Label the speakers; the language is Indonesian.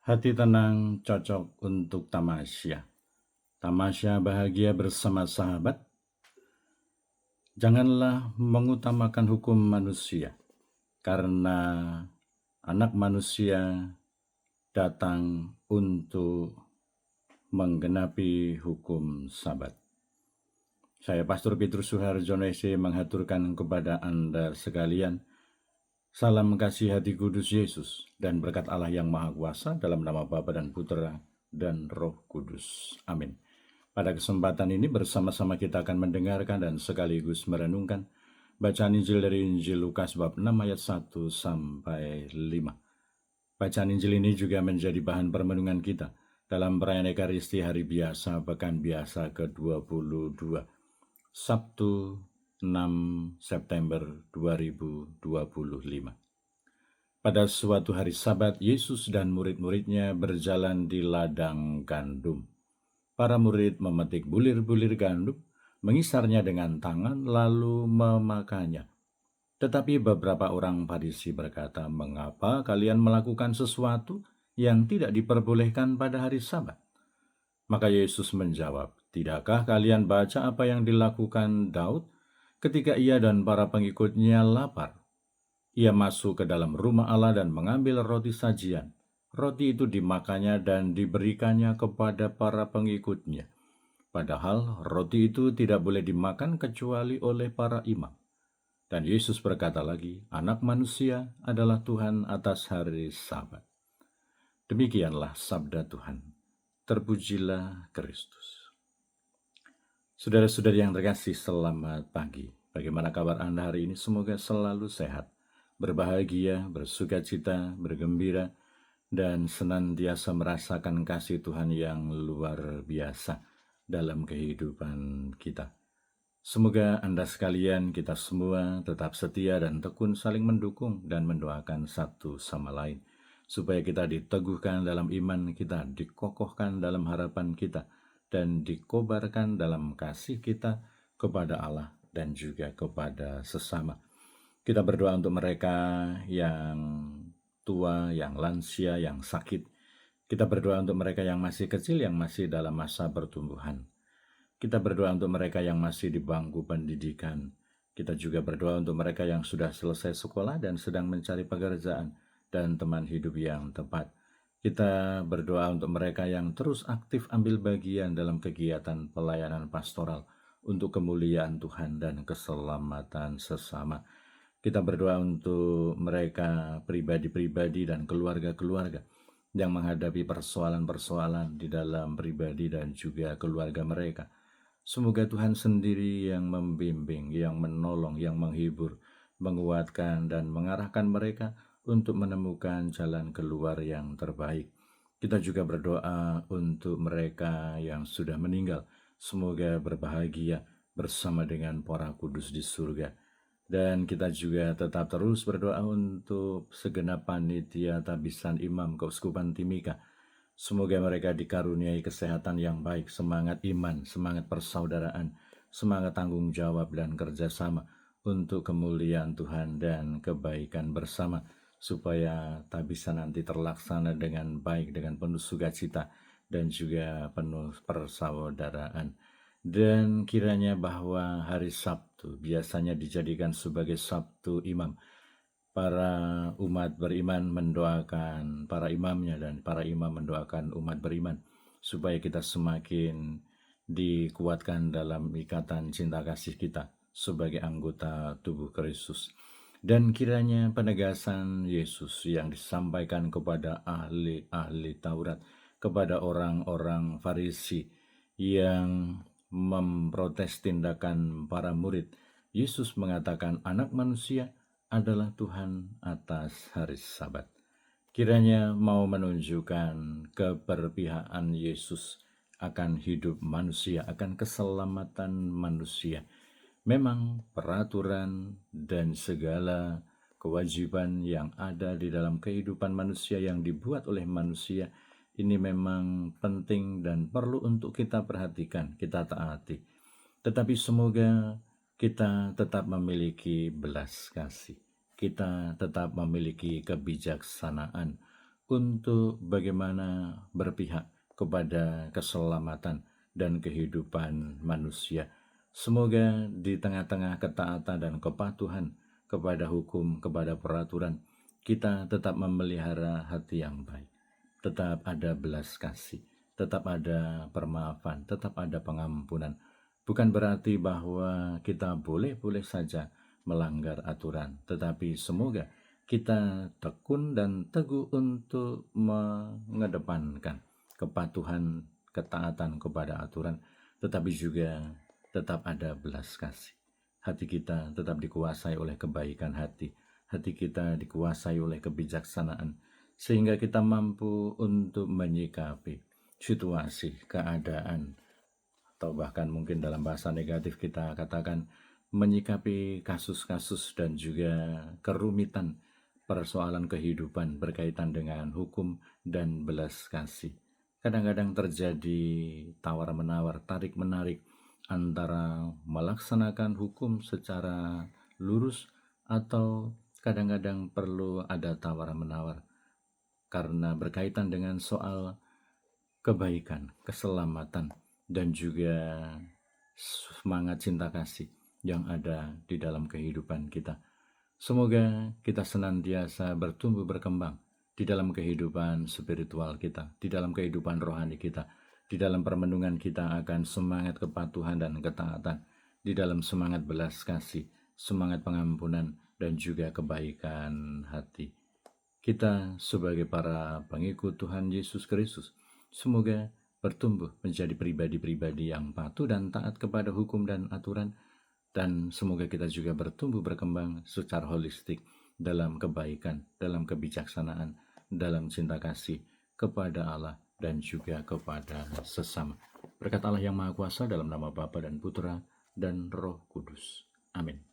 Speaker 1: Hati tenang cocok untuk tamasya. Tamasya bahagia bersama sahabat. Janganlah mengutamakan hukum manusia, karena anak manusia datang untuk menggenapi hukum Sabat. Saya Pastor Petrus Suharjono SC menghaturkan kepada Anda sekalian salam kasih hati kudus Yesus dan berkat Allah yang Maha Kuasa dalam nama Bapa dan Putra dan Roh Kudus. Amin. Pada kesempatan ini bersama-sama kita akan mendengarkan dan sekaligus merenungkan bacaan Injil dari Injil Lukas bab 6 ayat 1 sampai 5. Bacaan Injil ini juga menjadi bahan permenungan kita dalam perayaan Ekaristi Hari Biasa Pekan Biasa ke-22, Sabtu 6 September 2025. Pada suatu hari Sabat, Yesus dan murid-muridnya berjalan di ladang gandum. Para murid memetik bulir-bulir gandum, mengisarnya dengan tangan, lalu memakannya. Tetapi beberapa orang Farisi berkata, "Mengapa kalian melakukan sesuatu yang tidak diperbolehkan pada hari Sabat?" Maka Yesus menjawab, "Tidakkah kalian baca apa yang dilakukan Daud ketika ia dan para pengikutnya lapar? Ia masuk ke dalam rumah Allah dan mengambil roti sajian. Roti itu dimakannya dan diberikannya kepada para pengikutnya. Padahal roti itu tidak boleh dimakan kecuali oleh para imam." Dan Yesus berkata lagi, "Anak manusia adalah Tuhan atas hari Sabat." Demikianlah sabda Tuhan. Terpujilah Kristus. Saudara-saudari yang terkasih, selamat pagi. Bagaimana kabar Anda hari ini? Semoga selalu sehat, berbahagia, bersukacita, bergembira, dan senantiasa merasakan kasih Tuhan yang luar biasa dalam kehidupan kita. Semoga Anda sekalian, kita semua tetap setia dan tekun saling mendukung dan mendoakan satu sama lain, supaya kita diteguhkan dalam iman kita, dikokohkan dalam harapan kita, dan dikobarkan dalam kasih kita kepada Allah dan juga kepada sesama. Kita berdoa untuk mereka yang tua, yang lansia, yang sakit. Kita berdoa untuk mereka yang masih kecil, yang masih dalam masa pertumbuhan. Kita berdoa untuk mereka yang masih di bangku pendidikan. Kita juga berdoa untuk mereka yang sudah selesai sekolah dan sedang mencari pekerjaan dan teman hidup yang tepat. Kita berdoa untuk mereka yang terus aktif ambil bagian dalam kegiatan pelayanan pastoral untuk kemuliaan Tuhan dan keselamatan sesama. Kita berdoa untuk mereka pribadi-pribadi dan keluarga-keluarga yang menghadapi persoalan-persoalan di dalam pribadi dan juga keluarga mereka. Semoga Tuhan sendiri yang membimbing, yang menolong, yang menghibur, menguatkan, dan mengarahkan mereka untuk menemukan jalan keluar yang terbaik. Kita juga berdoa untuk mereka yang sudah meninggal. Semoga berbahagia bersama dengan para kudus di surga. Dan kita juga tetap terus berdoa untuk segenap panitia tabisan imam Keuskupan Timika. Semoga mereka dikaruniai kesehatan yang baik, semangat iman, semangat persaudaraan, semangat tanggung jawab dan kerjasama untuk kemuliaan Tuhan dan kebaikan bersama, supaya tabisan nanti terlaksana dengan baik, dengan penuh sukacita dan juga penuh persaudaraan. Dan kiranya bahwa hari Sabtu biasanya dijadikan sebagai Sabtu Imam. Para umat beriman mendoakan para imamnya dan para imam mendoakan umat beriman supaya kita semakin dikuatkan dalam ikatan cinta kasih kita sebagai anggota tubuh Kristus. Dan kiranya penegasan Yesus yang disampaikan kepada ahli-ahli Taurat, kepada orang-orang Farisi yang memprotes tindakan para murid, Yesus mengatakan anak manusia adalah Tuhan atas hari Sabat. Kiranya mau menunjukkan keberpihakan Yesus akan hidup manusia, akan keselamatan manusia. Memang peraturan dan segala kewajiban yang ada di dalam kehidupan manusia yang dibuat oleh manusia ini memang penting dan perlu untuk kita perhatikan, kita taati. Tetapi semoga kita tetap memiliki belas kasih, kita tetap memiliki kebijaksanaan untuk bagaimana berpihak kepada keselamatan dan kehidupan manusia. Semoga di tengah-tengah ketaatan dan kepatuhan kepada hukum, kepada peraturan, kita tetap memelihara hati yang baik. Tetap ada belas kasih, tetap ada permaafan, tetap ada pengampunan. Bukan berarti bahwa kita boleh-boleh saja melanggar aturan, tetapi semoga kita tekun dan teguh untuk mengedepankan kepatuhan, ketaatan kepada aturan, tetapi juga tetap ada belas kasih. Hati kita tetap dikuasai oleh kebaikan hati, hati kita dikuasai oleh kebijaksanaan, sehingga kita mampu untuk menyikapi situasi, keadaan, atau bahkan mungkin dalam bahasa negatif kita katakan menyikapi kasus-kasus dan juga kerumitan persoalan kehidupan berkaitan dengan hukum dan belas kasih. Kadang-kadang terjadi tawar-menawar, tarik-menarik antara melaksanakan hukum secara lurus atau kadang-kadang perlu ada tawar-menawar karena berkaitan dengan soal kebaikan, keselamatan, dan juga semangat cinta kasih yang ada di dalam kehidupan kita. Semoga kita senantiasa bertumbuh berkembang di dalam kehidupan spiritual kita, di dalam kehidupan rohani kita, di dalam permenungan kita akan semangat kepatuhan dan ketaatan, di dalam semangat belas kasih, semangat pengampunan, dan juga kebaikan hati. Kita sebagai para pengikut Tuhan Yesus Kristus, semoga bertumbuh menjadi pribadi-pribadi yang patuh dan taat kepada hukum dan aturan, dan semoga kita juga bertumbuh berkembang secara holistik dalam kebaikan, dalam kebijaksanaan, dalam cinta kasih kepada Allah dan juga kepada sesama. Berkat Allah yang Maha Kuasa, dalam nama Bapa dan Putra dan Roh Kudus. Amin.